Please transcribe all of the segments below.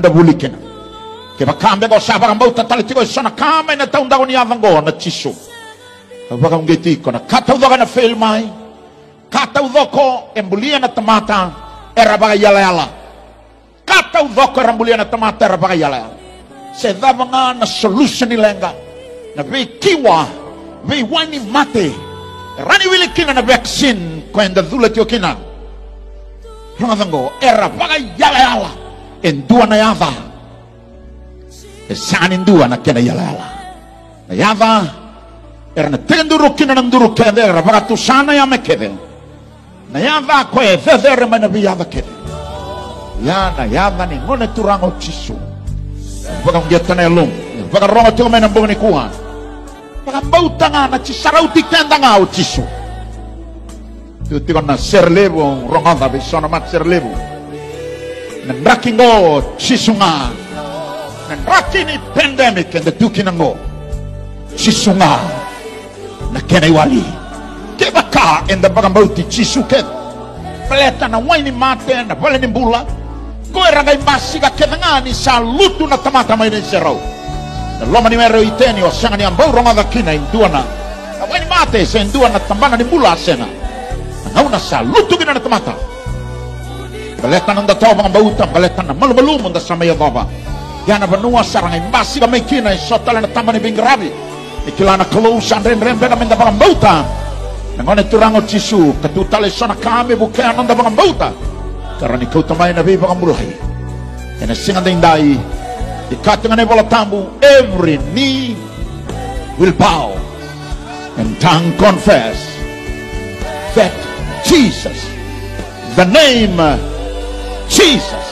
bulikina ke bakambe go saba kambau tatalitiko sona kama ina taunda go ni avango na chisu baka ngeti kona kata udoka na fail mai kata udoko embulia na tamata era baga yala kata udoko embulia na tamata era baga yala se dava na solution ilenga na kiwa vi wani mate rani wili kina na vaccine kwenda dhula tiokina rangango era baga yala endua na yava esani ndua na kena yala na yava era na tenduru kina na nduru kende era baga tusana ya mekede na yava kwe vedere mana vi yava kede ya na yava ni ngone turango chisu baga ngeta na elum baga rongo tio mena mboni kuan baga mbauta na chisarauti kenda ngau chisu tu tiko na serlevo rongonda bisona mat serlevo na rakingo chisunga na rakini pandemic and the tukinango chisunga na kena iwali kebaka and the bagambauti chisuket peleta na waini mate na pole ni mbula koe ragai masika kedangani sa lutu na tamata maini serau na loma ni mero iteni o sanga ni ambau rongonda kina induana na waini mate se induana tambana ni mbula sena na sa lutu kina na tamata peleta nanda tau bagambauta peleta na malu-malu munda sama ya baba yana banua sarang imbasi ka mekina isotala na tamani bingrabi ikilana kalusan ren beda menda bagambauta ngone turango chisu katutale sona kame bukana nanda bagambauta karani kau tamai na bi bagambulai ena singa dai ikatanga ne bola tambu every knee will bow and tongue confess that Jesus, the name Jesus.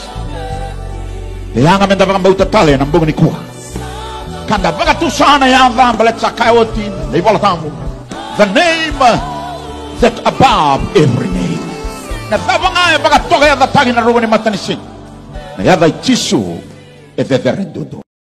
Yang amenda bagambauta tale na mbongo ni kuwa. Kanda baga tu sana ya balet sakayoti ni bola tamu. The name that above every name. Na babanga baga toga ya tagi na rogo ni matanisin. Na ya dai chisu e vederendudo.